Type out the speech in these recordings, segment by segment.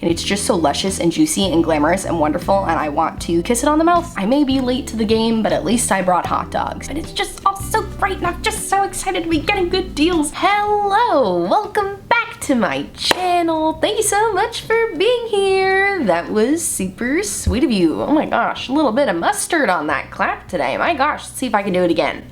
and it's just so luscious and juicy and glamorous and wonderful, and I want to kiss it on the mouth. I may be late to the game, but at least I brought hot dogs. And it's just all so great, and I'm just so excited to be getting good deals. Hello, welcome back to my channel. Thank you so much for being here. That was super sweet of you. Oh my gosh, a little bit of mustard on that clap today. My gosh, let's see if I can do it again.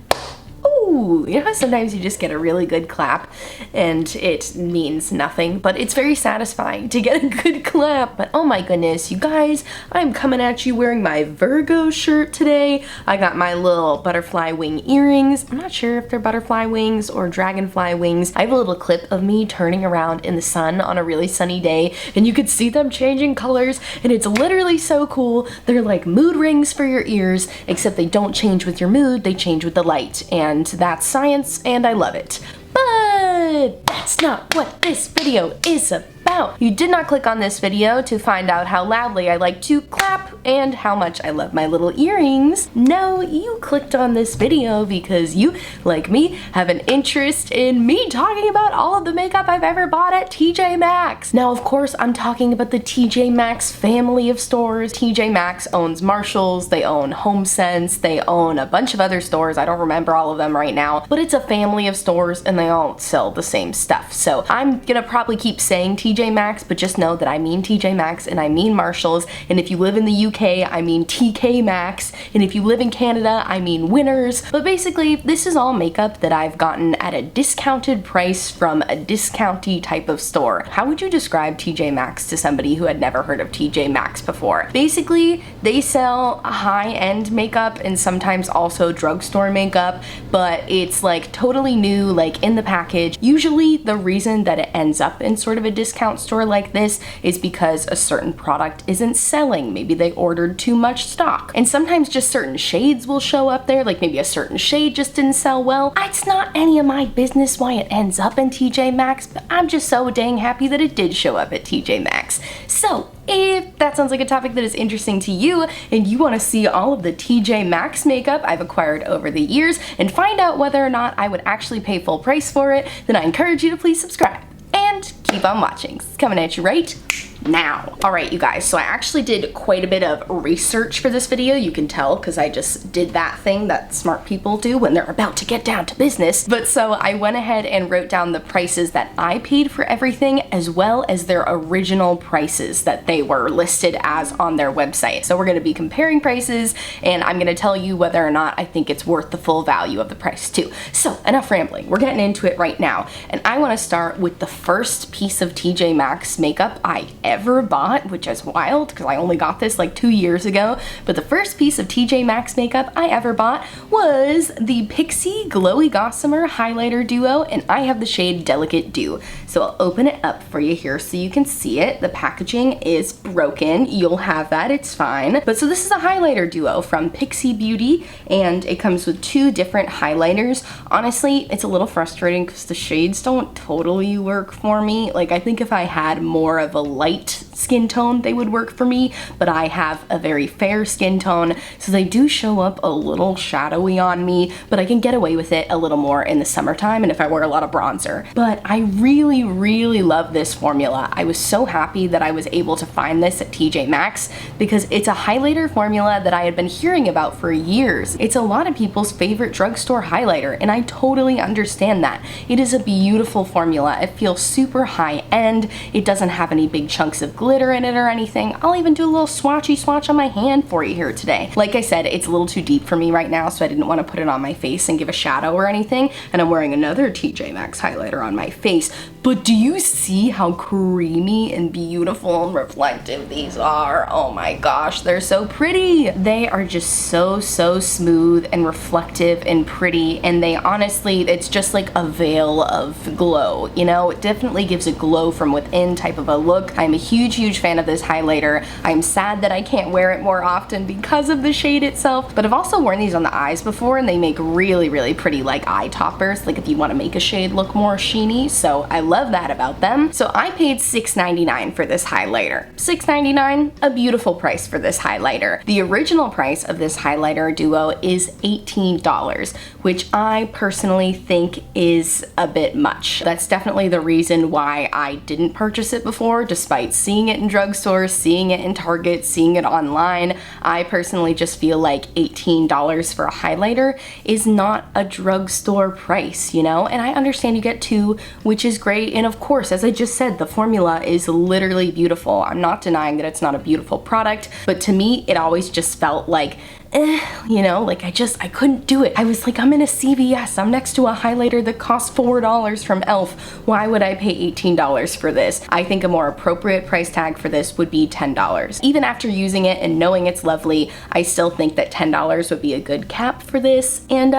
Ooh, you know how sometimes you just get a really good clap and it means nothing, but it's very satisfying to get a good clap. But oh my goodness, you guys, I'm coming at you wearing my Virgo shirt today. I got my little butterfly wing earrings. I'm not sure if they're butterfly wings or dragonfly wings. I have a little clip of me turning around in the sun on a really sunny day, and you could see them changing colors, and it's literally so cool. They're like mood rings for your ears, except they don't change with your mood, they change with the light. And that's science, and I love it. But that's not what this video is about. You did not click on this video to find out how loudly I like to clap and how much I love my little earrings. No, you clicked on this video because you, like me, have an interest in me talking about all of the makeup I've ever bought at TJ Maxx. Now, of course, I'm talking about the TJ Maxx family of stores. TJ Maxx owns Marshall's, they own HomeSense, they own a bunch of other stores. I don't remember all of them right now, but it's a family of stores and they all sell the same stuff. So I'm gonna probably keep saying TJ Maxx, but just know that I mean TJ Maxx and I mean Marshall's, and if you live in the UK, I mean TK Maxx, and if you live in Canada, I mean Winners. But basically, this is all makeup that I've gotten at a discounted price from a discounty type of store. How would you describe TJ Maxx to somebody who had never heard of TJ Maxx before? Basically, they sell high-end makeup and sometimes also drugstore makeup, but it's like totally new, like in the package. Usually the reason that it ends up in sort of a discount store like this is because a certain product isn't selling. Maybe they ordered too much stock. And sometimes just certain shades will show up there, like maybe a certain shade just didn't sell well. It's not any of my business why it ends up in TJ Maxx, but I'm just so dang happy that it did show up at TJ Maxx. So if that sounds like a topic that is interesting to you and you want to see all of the TJ Maxx makeup I've acquired over the years and find out whether or not I would actually pay full price for it, then I encourage you to please subscribe and keep on watching. It's coming at you right now. Alright, you guys, so I actually did quite a bit of research for this video. You can tell because I just did that thing that smart people do when they're about to get down to business. But so I went ahead and wrote down the prices that I paid for everything, as well as their original prices that they were listed as on their website. So we're going to be comparing prices, and I'm going to tell you whether or not I think it's worth the full value of the price too. So enough rambling, we're getting into it right now, and I want to start with the first piece of TJ Maxx makeup I ever bought, which is wild because I only got this like 2 years ago. But the first piece of TJ Maxx makeup I ever bought was the Pixi Glowy Gossamer Highlighter Duo, and I have the shade Delicate Dew. So I'll open it up for you here so you can see it. The packaging is broken. You'll have that, it's fine. But so this is a highlighter duo from Pixi Beauty, and it comes with 2 different highlighters. Honestly, it's a little frustrating because the shades don't totally work for me. Like, I think if I had more of a light skin tone, they would work for me, but I have a very fair skin tone, so they do show up a little shadowy on me, but I can get away with it a little more in the summertime and if I wear a lot of bronzer. But I really, really love this formula. I was so happy that I was able to find this at TJ Maxx because it's a highlighter formula that I had been hearing about for years. It's a lot of people's favorite drugstore highlighter, and I totally understand that. It is a beautiful formula. It feels super high end. It doesn't have any big chunks of glitter in it or anything. I'll even do a little swatchy swatch on my hand for you here today. Like I said, it's a little too deep for me right now, so I didn't want to put it on my face and give a shadow or anything, and I'm wearing another TJ Maxx highlighter on my face. But do you see how creamy and beautiful and reflective these are? Oh my gosh, they're so pretty. They are just so smooth and reflective and pretty, and they honestly, it's just like a veil of glow, you know? It definitely gives a glow from within type of a look. I'm a huge fan of this highlighter. I'm sad that I can't wear it more often because of the shade itself, but I've also worn these on the eyes before, and they make really pretty like eye toppers, like if you want to make a shade look more sheeny. So I love love that about them. So I paid $6.99 for this highlighter. $6.99, a beautiful price for this highlighter. The original price of this highlighter duo is $18, which I personally think is a bit much. That's definitely the reason why I didn't purchase it before, despite seeing it in drugstores, seeing it in Target, seeing it online. I personally just feel like $18 for a highlighter is not a drugstore price, you know? And I understand you get two, which is great. And of course, as I just said, the formula is literally beautiful. I'm not denying that it's not a beautiful product, but to me, it always just felt like, you know, like I couldn't do it. I was like, I'm in a CVS, I'm next to a highlighter that costs $4 from e.l.f. Why would I pay $18 for this? I think a more appropriate price tag for this would be $10. Even after using it and knowing it's lovely, I still think that $10 would be a good cap for this, and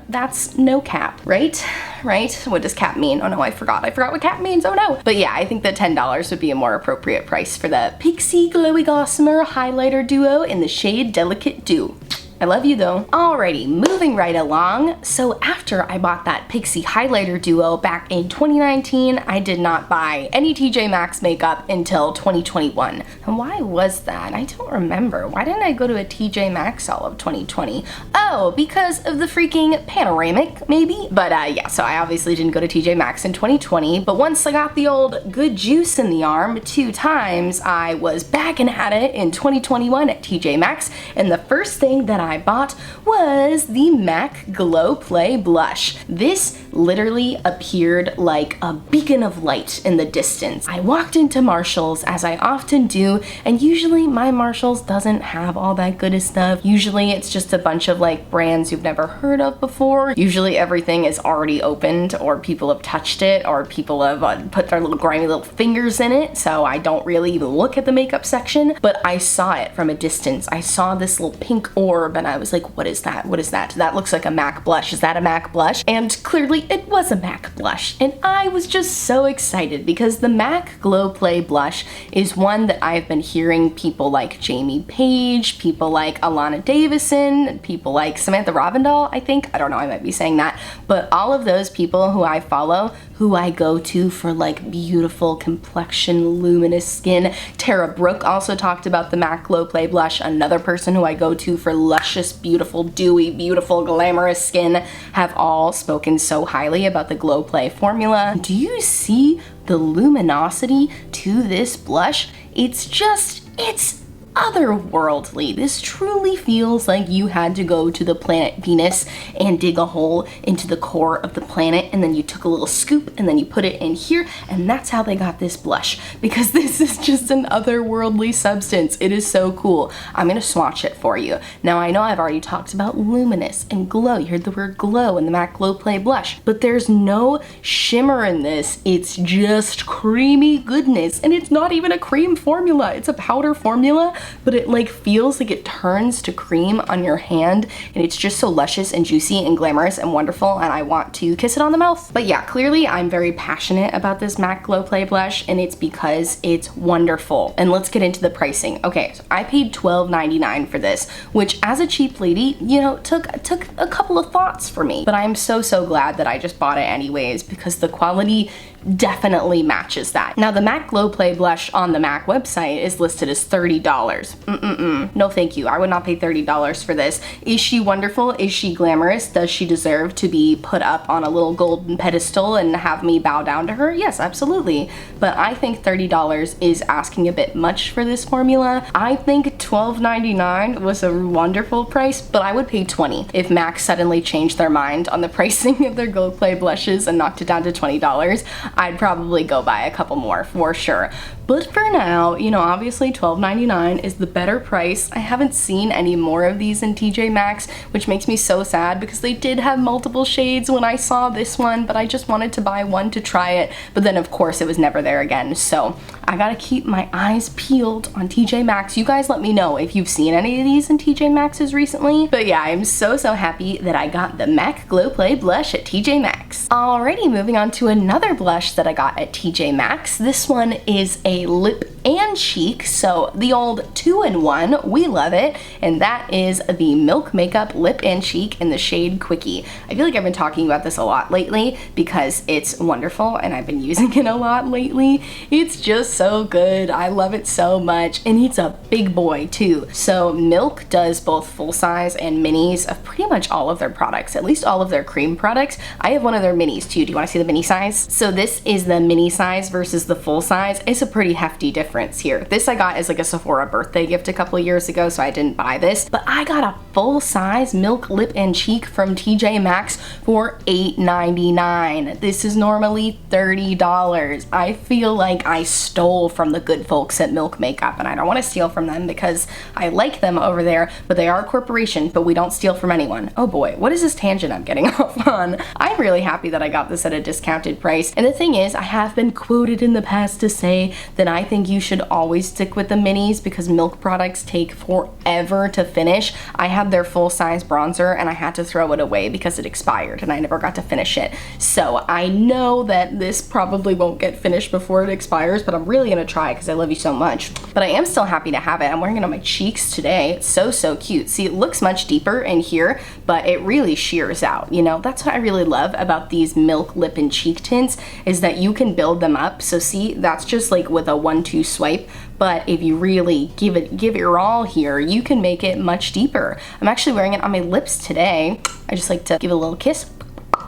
that's no cap, right? Right? What does cap mean? Oh no, I forgot what cap means, oh no. But yeah, I think that $10 would be a more appropriate price for the Pixi Glowy Gossamer Highlighter Duo in the shade Delicate Dew. I love you though. Alrighty, moving right along. So after I bought that Pixi highlighter duo back in 2019, I did not buy any TJ Maxx makeup until 2021. And why was that? I don't remember. Why didn't I go to a TJ Maxx all of 2020? Oh, because of the freaking panoramic, maybe? But yeah, so I obviously didn't go to TJ Maxx in 2020, but once I got the old good juice in the arm 2 times, I was back at it in 2021 at TJ Maxx, and the first thing that I bought was the MAC Glow Play Blush. This literally appeared like a beacon of light in the distance. I walked into Marshall's, as I often do, and usually my Marshall's doesn't have all that good of stuff. Usually it's just a bunch of like brands you've never heard of before. Usually everything is already opened, or people have touched it, or people have put their little grimy little fingers in it, so I don't really even look at the makeup section, but I saw it from a distance. I saw this little pink orb and I was like, what is that? What is that? That looks like a MAC blush. Is that a MAC blush? And clearly it was a MAC blush. And I was just so excited because the MAC Glow Play Blush is one that I've been hearing people like Jamie Page, people like Alana Davison, people like Samantha Ravindal, I think. I don't know, I might be saying that. But all of those people who I follow, who I go to for like beautiful complexion, luminous skin. Tara Brooke also talked about the MAC Glow Play Blush, another person who I go to for luscious, beautiful, dewy, beautiful, glamorous skin, have all spoken so highly about the Glow Play formula. Do you see the luminosity to this blush? It's otherworldly. This truly feels like you had to go to the planet Venus and dig a hole into the core of the planet, and then you took a little scoop and then you put it in here, and that's how they got this blush, because this is just an otherworldly substance. It is so cool. I'm gonna swatch it for you. Now I know I've already talked about luminous and glow. You heard the word glow in the MAC Glow Play Blush, but there's no shimmer in this. It's just creamy goodness, and it's not even a cream formula. It's a powder formula, but it like feels like it turns to cream on your hand, and it's just so luscious and juicy and glamorous and wonderful, and I want to kiss it on the mouth. But yeah, clearly I'm very passionate about this MAC Glow Play Blush, and it's because it's wonderful. And let's get into the pricing. Okay, so I paid $12.99 for this, which as a cheap lady, you know, took a couple of thoughts for me, but I'm so glad that I just bought it anyways, because the quality definitely matches that. Now the MAC Glow Play Blush on the MAC website is listed as $30. No thank you, I would not pay $30 for this. Is she wonderful? Is she glamorous? Does she deserve to be put up on a little golden pedestal and have me bow down to her? Yes, absolutely. But I think $30 is asking a bit much for this formula. I think $12.99 was a wonderful price, but I would pay $20 if MAC suddenly changed their mind on the pricing of their Glow Play blushes and knocked it down to $20. I'd probably go buy a couple more for sure. But for now, you know, obviously $12.99 is the better price. I haven't seen any more of these in TJ Maxx, which makes me so sad because they did have multiple shades when I saw this one, but I just wanted to buy one to try it. But then of course it was never there again. So I gotta keep my eyes peeled on TJ Maxx. You guys let me know if you've seen any of these in TJ Maxx's recently. But yeah, I'm so happy that I got the MAC Glow Play Blush at TJ Maxx. Alrighty, moving on to another blush that I got at TJ Maxx. This one is a lip and cheek, so the old 2-in-1, we love it, and that is the Milk Makeup Lip and Cheek in the shade Quickie. I feel like I've been talking about this a lot lately because it's wonderful and I've been using it a lot lately. It's just so good. I love it so much, and it's a big boy too. So Milk does both full size and minis of pretty much all of their products, at least all of their cream products. I have one of their minis too. Do you want to see the mini size? So this is the mini size versus the full size. It's a pretty hefty difference here. This I got as like a Sephora birthday gift a couple of years ago, so I didn't buy this, but I got a full size Milk Lip and Cheek from TJ Maxx for $8.99. This is normally $30. I feel like I stole from the good folks at Milk Makeup, and I don't want to steal from them because I like them over there, but they are a corporation, but we don't steal from anyone. Oh boy, what is this tangent I'm getting off on? I'm really happy that I got this at a discounted price, and the thing is, I have been quoted in the past to say that I think you should always stick with the minis because Milk products take forever to finish. I had their full size bronzer and I had to throw it away because it expired and I never got to finish it. So I know that this probably won't get finished before it expires, but I'm really gonna try because I love you so much. But I am still happy to have it. I'm wearing it on my cheeks today. It's so cute. See, it looks much deeper in here, but it really shears out, you know? That's what I really love about these Milk Lip and Cheek tints is that you can build them up. So see, that's just like with a 1-2 swipe, but if you really give it your all here, you can make it much deeper. I'm actually wearing it on my lips today. I just like to give it a little kiss,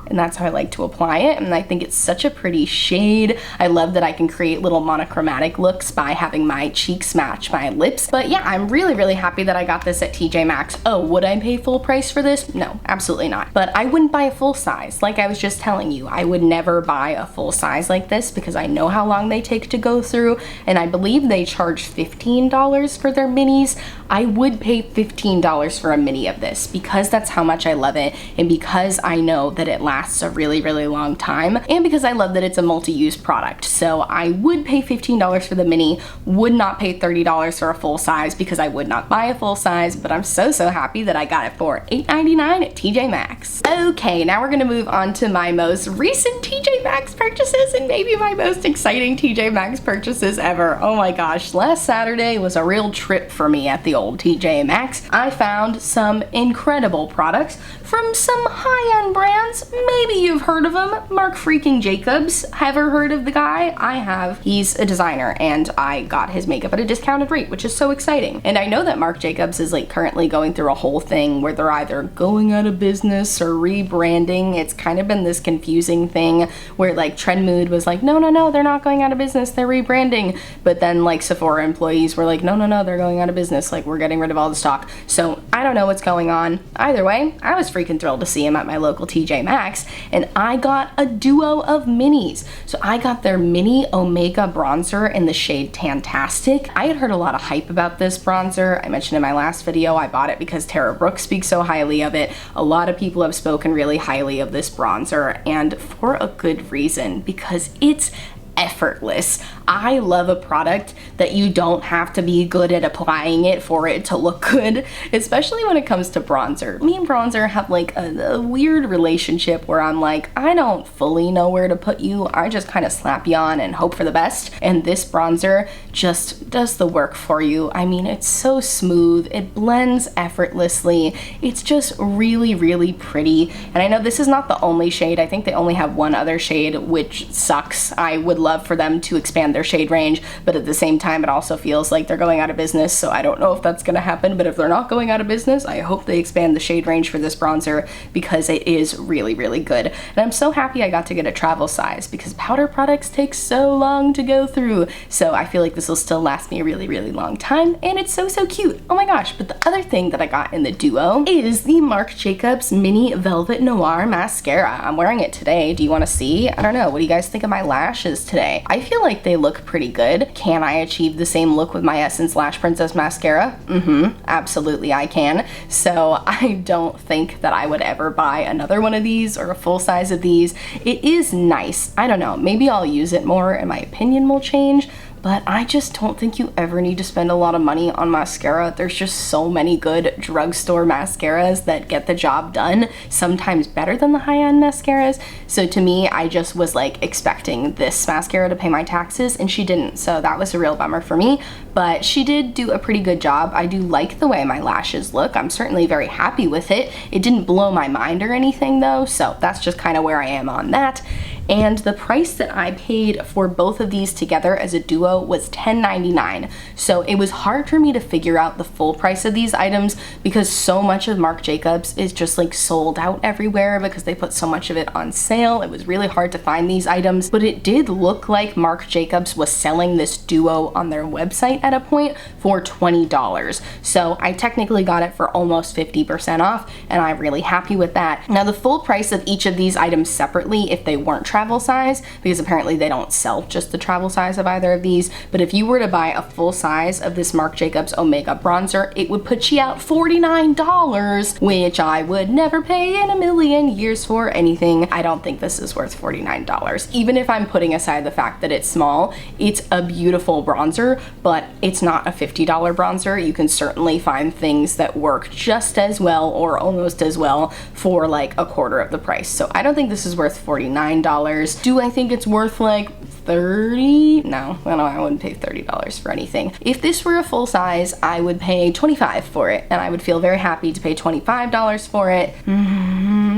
and that's how I like to apply it, and I think it's such a pretty shade. I love that I can create little monochromatic looks by having my cheeks match my lips. But yeah, I'm really happy that I got this at TJ Maxx. Oh, would I pay full price for this? No, absolutely not. But I wouldn't buy a full size. Like I was just telling you, I would never buy a full size like this because I know how long they take to go through, and I believe they charge $15 for their minis. I would pay $15 for a mini of this because that's how much I love it, and because I know that it lasts a really long time, and because I love that it's a multi-use product. So I would pay $15 for the mini, would not pay $30 for a full size because I would not buy a full size, but I'm so happy that I got it for $8.99 at TJ Maxx. Okay, now we're gonna move on to my most recent TJ Maxx purchases and maybe my most exciting TJ Maxx purchases ever. Oh my gosh, last Saturday was a real trip for me at the old TJ Maxx. I found some incredible products from some high-end brands. Maybe you've heard of him, Marc freaking Jacobs. Ever heard of the guy? I have. He's a designer and I got his makeup at a discounted rate, which is so exciting. And I know that Marc Jacobs is like currently going through a whole thing where they're either going out of business or rebranding. It's kind of been this confusing thing where like Trend Mood was like, no, they're not going out of business, they're rebranding. But then like Sephora employees were like, no, they're going out of business, like we're getting rid of all the stock. So I don't know what's going on. Either way, I was freaking thrilled to see him at my local TJ Maxx, and I got a duo of minis. So I got their mini Omega bronzer in the shade Tantastic. I had heard a lot of hype about this bronzer. I mentioned in my last video I bought it because Tara Brooks speaks so highly of it. A lot of people have spoken really highly of this bronzer, and for a good reason, because it's effortless. I love a product that you don't have to be good at applying it for it to look good, especially when it comes to bronzer. Me and bronzer have like a weird relationship where I'm like, I don't fully know where to put you. I just kind of slap you on and hope for the best. And this bronzer just does the work for you. I mean, it's so smooth. It blends effortlessly. It's just really pretty. And I know this is not the only shade. I think they only have one other shade, which sucks. I would love for them to expand their shade range, but at the same time it also feels like they're going out of business, so I don't know if that's gonna happen. But if they're not going out of business, I hope they expand the shade range for this bronzer because it is really good. And I'm so happy I got to get a travel size because powder products take so long to go through, so I feel like this will still last me a really long time, and it's so cute. Oh my gosh. But the other thing that I got in the duo is the Marc Jacobs Mini Velvet Noir Mascara. I'm wearing it today. Do you want to see? I don't know. What do you guys think of my lashes today? I feel like they look pretty good. Can I achieve the same look with my Essence Lash Princess mascara? Absolutely I can. So I don't think that I would ever buy another one of these or a full size of these. It is nice. I don't know, maybe I'll use it more and my opinion will change, but I just don't think you ever need to spend a lot of money on mascara. There's just so many good drugstore mascaras that get the job done, sometimes better than the high-end mascaras. So to me, I just was like expecting this mascara to pay my taxes, and she didn't, so that was a real bummer for me. But she did do a pretty good job. I do like the way my lashes look. I'm certainly very happy with it. It didn't blow my mind or anything though, so that's just kind of where I am on that. And the price that I paid for both of these together as a duo was $10.99. So it was hard for me to figure out the full price of these items because so much of Marc Jacobs is just like sold out everywhere because they put so much of it on sale. It was really hard to find these items, but it did look like Marc Jacobs was selling this duo on their website at a point for $20. So I technically got it for almost 50% off, and I'm really happy with that. Now the full price of each of these items separately, if they weren't travel size, because apparently they don't sell just the travel size of either of these, but if you were to buy a full size of this Marc Jacobs Omega bronzer, it would put you out $49, which I would never pay in a million years for anything. I don't think this is worth $49. Even if I'm putting aside the fact that it's small, it's a beautiful bronzer, but it's not a $50 bronzer. You can certainly find things that work just as well or almost as well for like a quarter of the price. So I don't think this is worth $49. Do I think it's worth like $30? No, I wouldn't pay $30 for anything. If this were a full size, I would pay $25 for it, and I would feel very happy to pay $25 for it.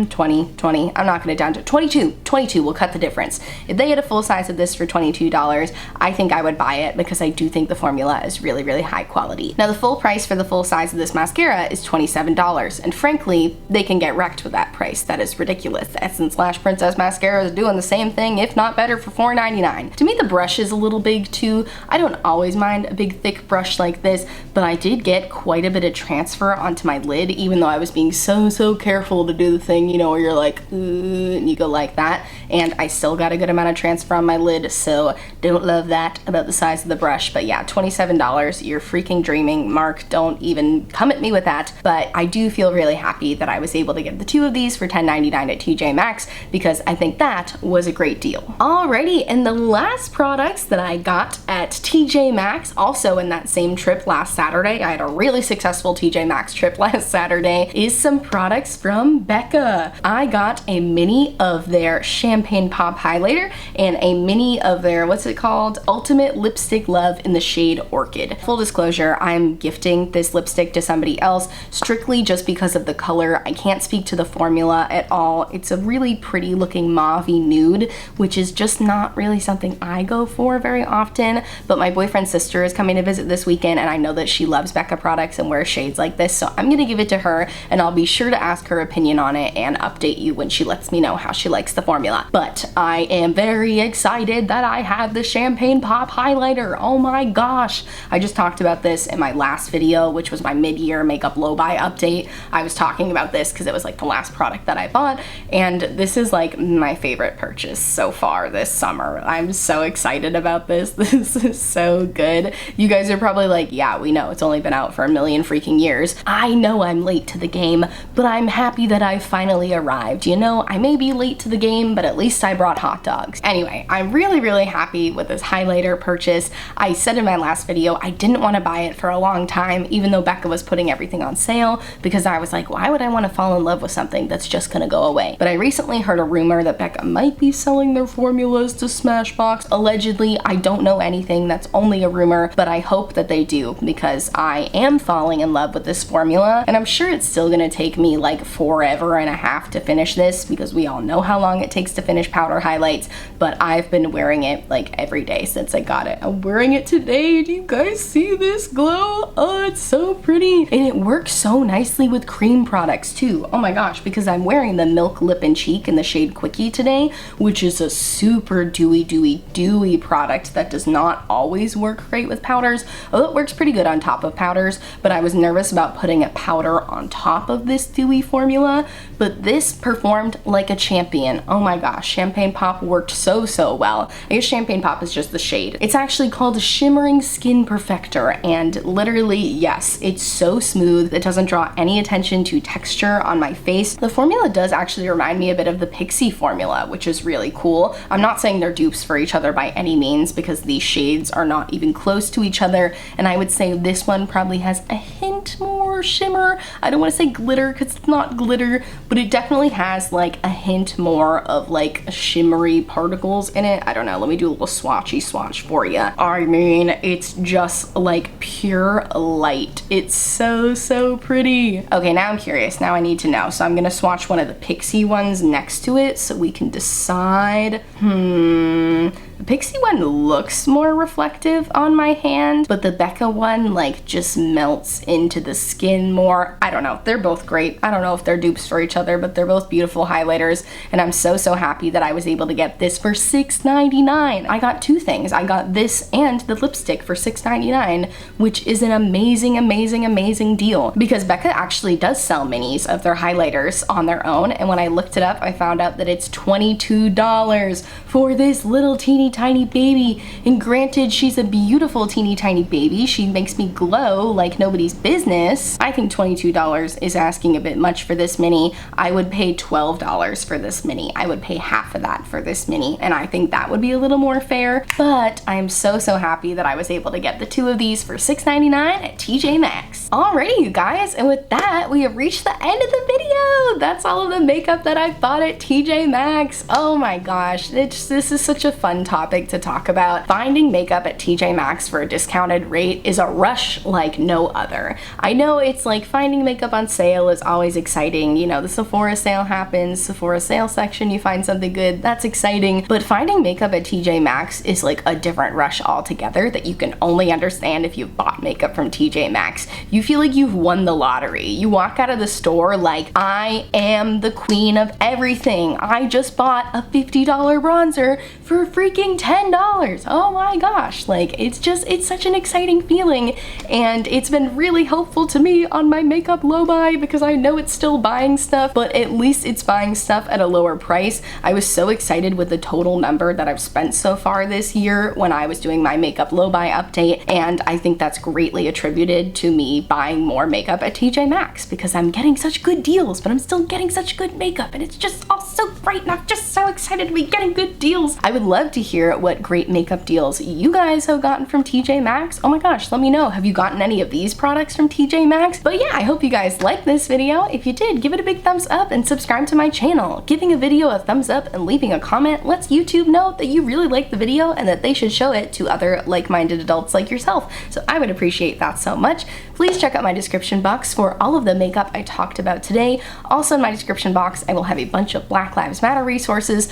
20. I'm not gonna down to 22 will cut the difference. If they had a full size of this for $22, I think I would buy it because I do think the formula is really, really high quality. Now the full price for the full size of this mascara is $27, and frankly, they can get wrecked with that price. That is ridiculous. The Essence Lash Princess mascara is doing the same thing, if not better, for $4.99. To me, the brush is a little big too. I don't always mind a big thick brush like this, but I did get quite a bit of transfer onto my lid, even though I was being so careful to do the thing, you know, where you're like, and you go like that, and I still got a good amount of transfer on my lid, so don't love that about the size of the brush. But yeah, $27, you're freaking dreaming, Marc. Don't even come at me with that. But I do feel really happy that I was able to get the two of these for $10.99 at TJ Maxx because I think that was a great deal. Alrighty, and the last products that I got at TJ Maxx, also in that same trip last Saturday, I had a really successful TJ Maxx trip last Saturday, is some products from Becca. I got a mini of their Champagne Pop Highlighter and a mini of their, what's it called? Ultimate Lipstick Love in the shade Orchid. Full disclosure, I'm gifting this lipstick to somebody else strictly just because of the color. I can't speak to the formula at all. It's a really pretty looking mauve-y nude, which is just not really something I go for very often, but my boyfriend's sister is coming to visit this weekend, and I know that she loves Becca products and wears shades like this, so I'm gonna give it to her, and I'll be sure to ask her opinion on it and update you when she lets me know how she likes the formula. But I am very excited that I have the Champagne Pop Highlighter. Oh my gosh. I just talked about this in my last video, which was my mid-year makeup low-buy update. I was talking about this because it was like the last product that I bought, and this is like my favorite purchase so far this summer. I'm so excited about this. This is so good. You guys are probably like, yeah, we know it's only been out for a million freaking years. I know I'm late to the game, but I'm happy that I finally arrived. You know, I may be late to the game, but at least I brought hot dogs. Anyway, I'm really happy with this highlighter purchase. I said in my last video, I didn't want to buy it for a long time, even though Becca was putting everything on sale, because I was like, why would I want to fall in love with something that's just gonna go away? But I recently heard a rumor that Becca might be selling their formulas to Smashbox. Allegedly, I don't know anything, that's only a rumor, but I hope that they do because I am falling in love with this formula, and I'm sure it's still gonna take me like forever and a half to finish this because we all know how long it takes to finish powder highlights, but I've been wearing it like every day since I got it. I'm wearing it today. Do you guys see this glow? Oh, it's so pretty. And it works so nicely with cream products too. Oh my gosh, because I'm wearing the Milk Lip and Cheek in the shade Quickie today, which is a super dewy product that does not always work great with powders, although it works pretty good on top of powders, but I was nervous about putting a powder on top of this dewy formula, but this performed like a champion. Oh my gosh. gosh, Champagne Pop worked so well. I guess Champagne Pop is just the shade. It's actually called Shimmering Skin Perfector, and literally, yes, it's so smooth. It doesn't draw any attention to texture on my face. The formula does actually remind me a bit of the Pixi formula, which is really cool. I'm not saying they're dupes for each other by any means, because these shades are not even close to each other, and I would say this one probably has a hint more shimmer. I don't want to say glitter because it's not glitter, but it definitely has like a hint more of like shimmery particles in it. I don't know, let me do a little swatchy swatch for you. I mean, it's just like pure light. It's so pretty. Okay, now I'm curious, now I need to know. So I'm gonna swatch one of the Pixi ones next to it so we can decide. The Pixi one looks more reflective on my hand, but the Becca one like just melts into the skin more. I don't know, they're both great. I don't know if they're dupes for each other, but they're both beautiful highlighters, and I'm so happy that I was able to get this for $6.99. I got two things. I got this and the lipstick for $6.99, which is an amazing deal, because Becca actually does sell minis of their highlighters on their own, and when I looked it up, I found out that it's $22 for this little teeny tiny baby. And granted, she's a beautiful teeny tiny baby. She makes me glow like nobody's business. I think $22 is asking a bit much for this mini. I would pay $12 for this mini. I would pay half of that for this mini, and I think that would be a little more fair. But I'm so happy that I was able to get the two of these for $6.99 at TJ Maxx. Alrighty, you guys, and with that, we have reached the end of the video. That's all of the makeup that I bought at TJ Maxx. Oh my gosh, this is such a fun topic to talk about. Finding makeup at TJ Maxx for a discounted rate is a rush like no other. I know it's like finding makeup on sale is always exciting. You know, the Sephora sale happens, Sephora sale section, you find something good, that's exciting. But finding makeup at TJ Maxx is like a different rush altogether that you can only understand if you've bought makeup from TJ Maxx. You feel like you've won the lottery. You walk out of the store like, I am the queen of everything. I just bought a $50 bronzer for freaking $10. Oh my gosh, like it's such an exciting feeling, and it's been really helpful to me on my makeup low buy, because I know it's still buying stuff, but at least it's buying stuff at a lower price. I was so excited with the total number that I've spent so far this year when I was doing my makeup low buy update, and I think that's greatly attributed to me buying more makeup at TJ Maxx, because I'm getting such good deals, but I'm still getting such good makeup, and it's just all so great, and I'm just so excited to be getting good deals. I would love to hear what great makeup deals you guys have gotten from TJ Maxx. Oh my gosh, let me know. Have you gotten any of these products from TJ Maxx? But yeah, I hope you guys liked this video. If you did, give it a big thumbs up and subscribe to my channel. Giving a video a thumbs up and leaving a comment lets YouTube know that you really liked the video and that they should show it to other like-minded adults like yourself. So I would appreciate that so much. Please check out my description box for all of the makeup I talked about today. Also in my description box, I will have a bunch of Black Lives Matter resources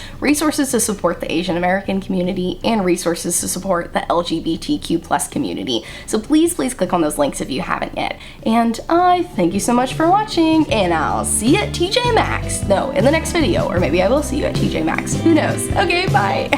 to support the Asian American community, and resources to support the LGBTQ+ community. So please click on those links if you haven't yet. And I thank you so much for watching, and I'll see you at TJ Maxx. No, in the next video, or maybe I will see you at TJ Maxx. Who knows? Okay, bye.